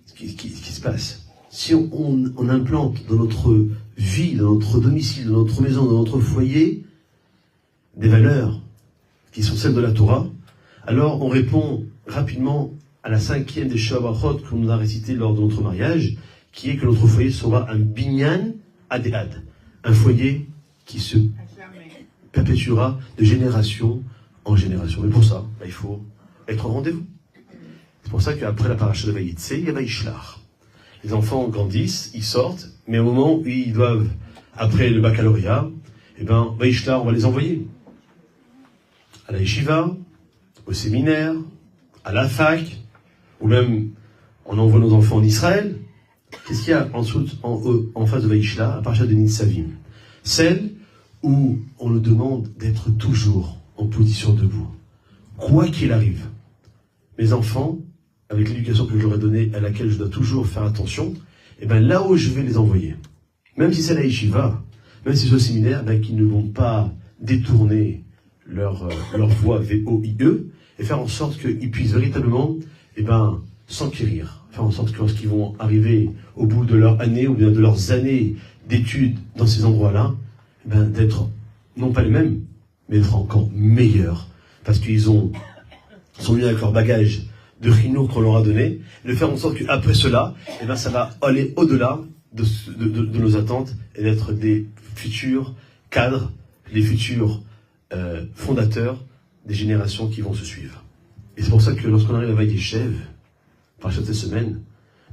ce qui se passe. Si on implante dans notre vie, dans notre domicile, dans notre maison, dans notre foyer, des valeurs qui sont celles de la Torah, alors on répond rapidement à la 5e des Shavuot qu'on nous a récité lors de notre mariage, qui est que notre foyer sera un binyan adéad, un foyer qui se perpétuera de génération en génération. Mais pour ça, il faut être au rendez-vous. C'est pour ça qu'après la paracha de Vayitse, il y a Vayishlach. Les enfants grandissent, ils sortent, mais au moment où ils doivent, après le baccalauréat, Vayishlach, on va les envoyer à la yeshiva, au séminaire, à la fac, ou même on envoie nos enfants en Israël. Qu'est-ce qu'il y a en face de Vayishlach, à partir de Nitzavim? Celle où on nous demande d'être toujours en position debout, quoi qu'il arrive. Mes enfants, avec l'éducation que je leur ai donnée, à laquelle je dois toujours faire attention, là où je vais les envoyer, même si c'est la yeshiva, même si c'est au séminaire, qu'ils ne vont pas détourner leur voie VOIE, et faire en sorte qu'ils puissent véritablement s'enquérir, faire en sorte que lorsqu'ils vont arriver au bout de leur année, ou bien de leurs années d'études dans ces endroits-là, d'être non pas les mêmes, mais d'être encore meilleurs, parce qu'ils sont venus avec leur bagage de chinour qu'on leur a donné, de faire en sorte qu'après cela, ça va aller au-delà de nos attentes, et d'être des futurs cadres, des futurs fondateurs des générations qui vont se suivre. Et c'est pour ça que lorsqu'on arrive à Vayeshev, par cette semaine,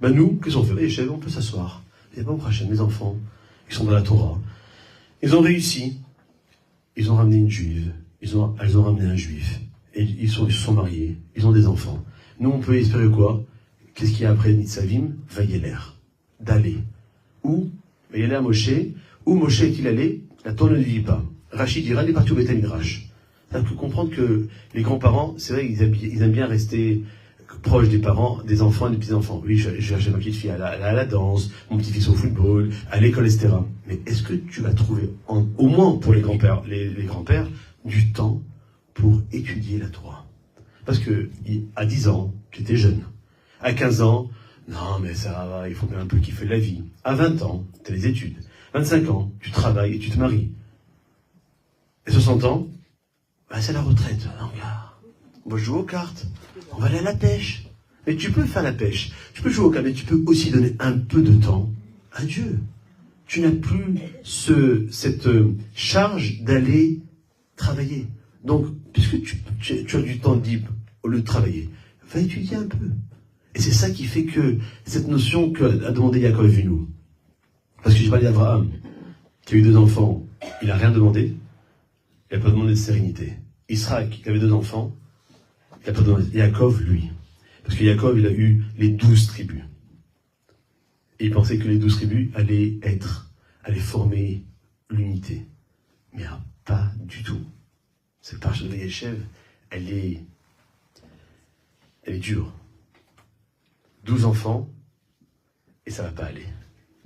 nous, qu'est-ce qu'on fait? Vayeshev, on peut s'asseoir. Et bon, prochain, mes enfants, ils sont dans la Torah. Ils ont réussi. Ils ont ramené une juive. elles ont ramené un juif. Et ils se sont mariés, ils ont des enfants. Nous, on peut espérer quoi? Qu'est-ce qu'il y a après Nitzavim? Vayeler, d'aller. Où Vayeler Moshe, où Moshe est-il allé? La Torah ne le dit pas. Rachid dira, il est parti au Beth Midrash. Il faut comprendre que les grands-parents, c'est vrai, ils aiment bien rester proches des parents, des enfants et des petits-enfants. Oui, j'ai ma petite fille à la danse, mon petit-fils au football, à l'école, etc. Mais est-ce que tu vas trouver, au moins pour les grands-pères, les grands-pères, du temps pour étudier la Torah? Parce que à 10 ans, tu étais jeune. À 15 ans, non mais ça va, il faut bien un peu kiffer la vie. À 20 ans, tu as les études. 25 ans, tu travailles et tu te maries. Et 60 ans, bah c'est la retraite. Non, gars, on va jouer aux cartes, on va aller à la pêche. Mais tu peux faire la pêche, tu peux jouer aux cartes, mais tu peux aussi donner un peu de temps à Dieu. Tu n'as plus cette charge d'aller travailler. Donc, puisque tu as du temps libre au lieu de travailler, va étudier un peu. Et c'est ça qui fait que cette notion qu'a demandé Yaakov Avinu. Parce que j'ai parlé d'Abraham, qui a eu 2 enfants, il n'a rien demandé, il n'a pas demandé de sérénité. Israël, qui avait 2 enfants, il n'a pas demandé. Yaakov, lui. Parce que Yaakov, il a eu les 12 tribus. Et il pensait que les 12 tribus allaient former l'unité. Mais pas du tout. Cette parche de Vayeshev, elle est dure. 12 enfants, et ça ne va pas aller.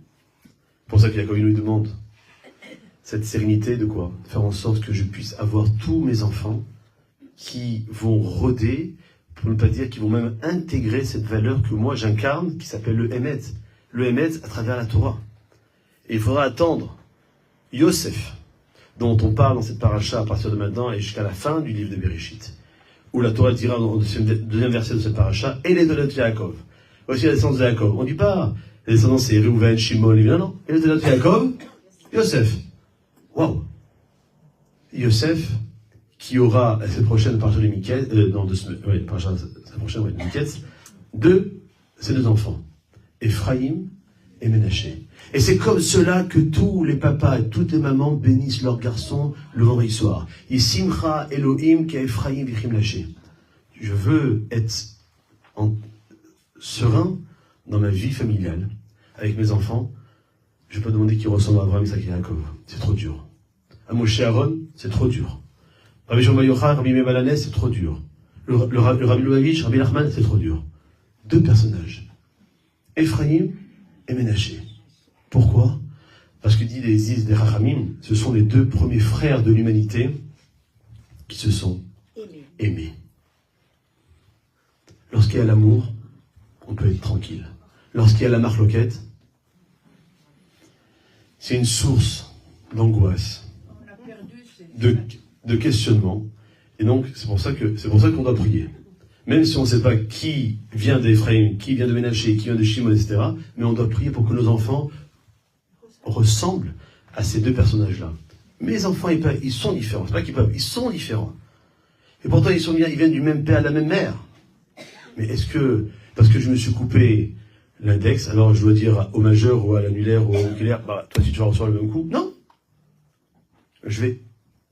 C'est pour ça que Yaakov lui demande cette sérénité de quoi? De faire en sorte que je puisse avoir tous mes enfants qui vont rôder, pour ne pas dire qu'ils vont même intégrer cette valeur que moi j'incarne, qui s'appelle le Emet. Le Emet à travers la Torah. Et il faudra attendre Yosef, dont on parle dans cette paracha à partir de maintenant et jusqu'à la fin du livre de Bereshit, où la Torah dira dans le deuxième verset de cette paracha, et les descendants de Yaakov. Voici la descendance de Yaakov. On ne dit pas, les descendants c'est Reuven, Shimon, Lévi, non. Et les descendants de Yaakov, Yosef. Waouh! Yosef, qui aura cette prochaine paracha de Miketz, dans 2 semaines, cette prochaine, de Miketz, ses 2 enfants, Ephraim et Ménaché. Et c'est comme cela que tous les papas et toutes les mamans bénissent leurs garçons le vendredi soir. Yisimcha Elohim ki Ephraim vichim lâché. Je veux être serein dans ma vie familiale, avec mes enfants. Je peux demander qu'ils ressemblent à Abraham, Isaac et Yaakov. C'est trop dur. À Moshe Aaron, c'est trop dur. Rabbi Shimon Yochai, Rabbi Meir Balanès, c'est trop dur. Le Rabbi Lubavitch, Rabbi Nachman, c'est trop dur. 2 personnages. Ephraim et Ménaché. Pourquoi? Parce que disent des Rachamim, ce sont les 2 premiers frères de l'humanité qui se sont aimés. Lorsqu'il y a l'amour, on peut être tranquille. Lorsqu'il y a la marloquette, c'est une source d'angoisse, de questionnement. Et donc, c'est pour ça qu'on doit prier. Même si on ne sait pas qui vient d'Ephraim, qui vient de Ménaché, qui vient de Shimon, etc., mais on doit prier pour que nos enfants ressemblent à ces 2 personnages-là. Mes enfants, ils sont différents. C'est pas qu'ils peuvent, ils sont différents. Et pourtant, ils viennent du même père, de la même mère. Mais est-ce que, parce que je me suis coupé l'index, alors je dois dire au majeur ou à l'annulaire ou au oculaire, bah, toi, si tu vas recevoir le même coup? Non. Je vais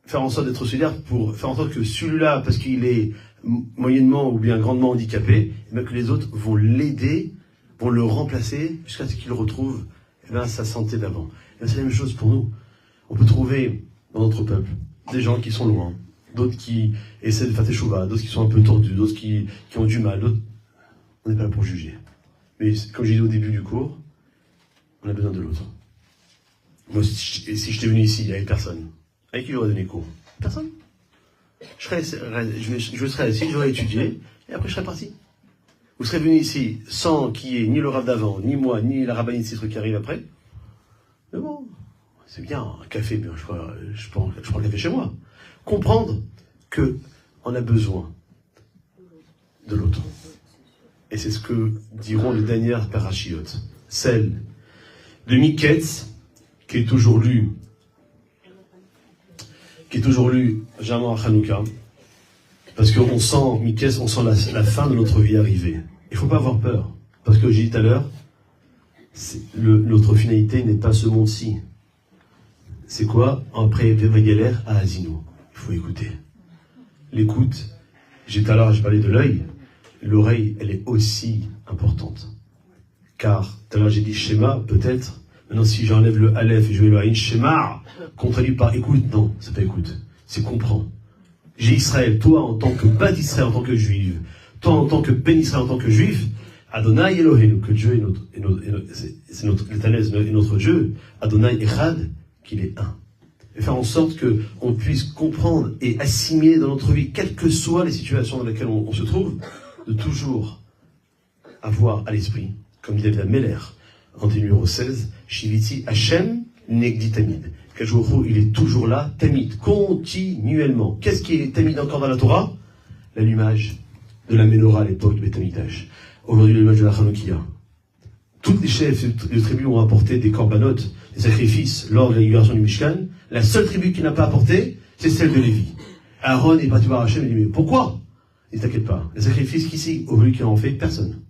faire en sorte d'être solidaire pour faire en sorte que celui-là, parce qu'il est moyennement ou bien grandement handicapé, et bien que les autres vont l'aider, vont le remplacer jusqu'à ce qu'il retrouve sa santé d'avant. Et c'est la même chose pour nous. On peut trouver dans notre peuple des gens qui sont loin, d'autres qui essaient de faire teshuva, d'autres qui sont un peu tordus, d'autres qui ont du mal, d'autres... On n'est pas là pour juger. Mais comme j'ai dit au début du cours, on a besoin de l'autre. Moi, si j'étais venu ici, il n'y avait personne. Avec qui j'aurais donné cours? Personne. Je serais assis, j'aurais étudié, et après je serais parti. Vous serez venu ici sans qu'il y ait ni le rabbin d'avant, ni moi, ni la rabbinite Citre qui arrive après. Mais bon, c'est bien, un café, bien, je prends le café chez moi. Comprendre qu'on a besoin de l'autre. Et c'est ce que diront les dernières parachiotes. Celle de Miketz, qui est toujours lue généralement à Hanouka, parce qu'on sent, Miketz, on sent la fin de notre vie arriver. Il ne faut pas avoir peur, parce que j'ai dit tout à l'heure, notre finalité n'est pas ce monde-ci. C'est quoi? Après Végaler à Asino. Il faut écouter. l'écoute, j'ai parlé de l'œil, l'oreille, elle est aussi importante. Car, tout à l'heure j'ai dit schéma, peut-être. Maintenant, si j'enlève le aleph et je mets le aïn, schéma, contraduit par écoute, non, c'est pas écoute, c'est comprends. J'ai Israël, toi en tant que bas d'Israël, en tant que juif, toi en tant que ben Israël, en tant que juif, Adonai Elohim, que Dieu c'est notre, l'Éternel est notre Dieu, Adonai Echad, qu'il est un. Et faire en sorte qu'on puisse comprendre et assimiler dans notre vie, quelles que soient les situations dans lesquelles on se trouve, de toujours avoir à l'esprit, comme dit David Meller, en numéro 16, Shiviti Hashem Negdi Tamid. Kajouchou, il est toujours là, Tamid, continuellement. Qu'est-ce qui est Tamid encore dans la Torah? L'allumage de la Menorah à l'époque du Beth Amikdash. Aujourd'hui, l'allumage de la Hanoukia. Toutes les chefs de tribus ont apporté des corbanotes, des sacrifices lors de la libération du Mishkan. La seule tribu qui n'a pas apporté, c'est celle de Lévi. Aaron est parti voir Hachem et dit, mais pourquoi? Il ne t'inquiète pas. Les sacrifices qu'ici, aujourd'hui, qui en ont fait, personne.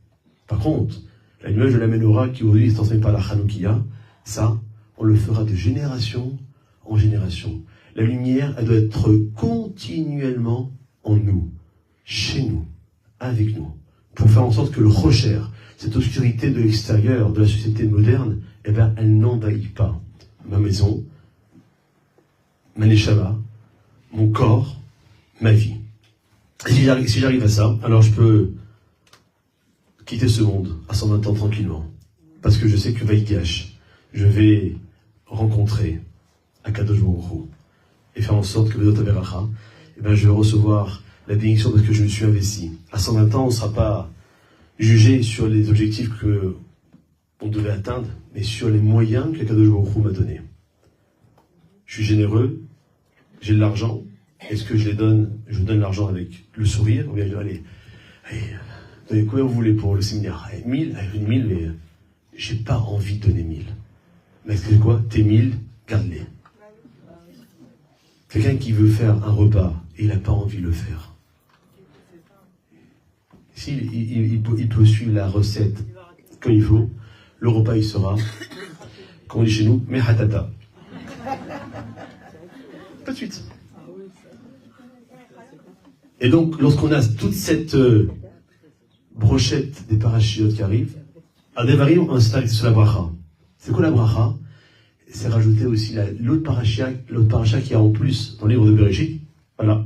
Par contre, l'allumage de la Menorah qui aujourd'hui est enseigné par la Hanoukia, ça, on le fera de génération en génération. La lumière, elle doit être continuellement en nous, chez nous, avec nous, pour faire en sorte que le rocher, cette obscurité de l'extérieur, de la société moderne, eh bien, elle n'envahit pas ma maison, ma neshama, mon corps, ma vie. Et si j'arrive à ça, alors je peux quitter ce monde à 120 ans tranquillement. Parce que je sais que Vaïgash, je vais rencontrer Akadosh Baruch Hu et faire en sorte que Vedot Averacha, eh bien, je vais recevoir la bénédiction parce que je me suis investi. À 120 ans, on ne sera pas jugé sur les objectifs qu'on devait atteindre, mais sur les moyens que Akadosh Baruch Hu m'a donnés. Je suis généreux, j'ai de l'argent. Est-ce que je donne l'argent avec le sourire, ou bien je dis, allez, donnez combien vous voulez pour le séminaire? 1000, 1000, mais j'ai pas envie de donner 1000. Mais excusez quoi? Tes 1000, garde-les. Quelqu'un qui veut faire un repas, et il n'a pas envie de le faire. S'il il peut suivre la recette comme il faut, le repas il sera, comme on dit chez nous, mehatata. Pas de suite. Et donc, lorsqu'on a toute cette brochette des parachiotes qui arrivent, à Devarim, on s'arrête sur la bracha. C'est quoi la bracha? C'est rajouter aussi l'autre paracha qui a en plus dans le livre de Bereshit. Voilà.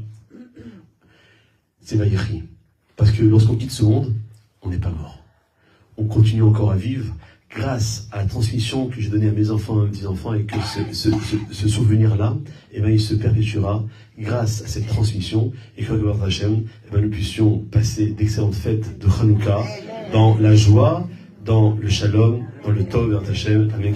C'est Vaïchi. Parce que lorsqu'on quitte ce monde, on n'est pas mort. On continue encore à vivre grâce à la transmission que j'ai donnée à mes enfants et à mes petits-enfants, et que ce souvenir-là, eh ben, il se perpétuera grâce à cette transmission, et que grâce à Hachem, eh ben, nous puissions passer d'excellentes fêtes de Hanouka dans la joie, dans le shalom, dans le tov et Hachem. Amen.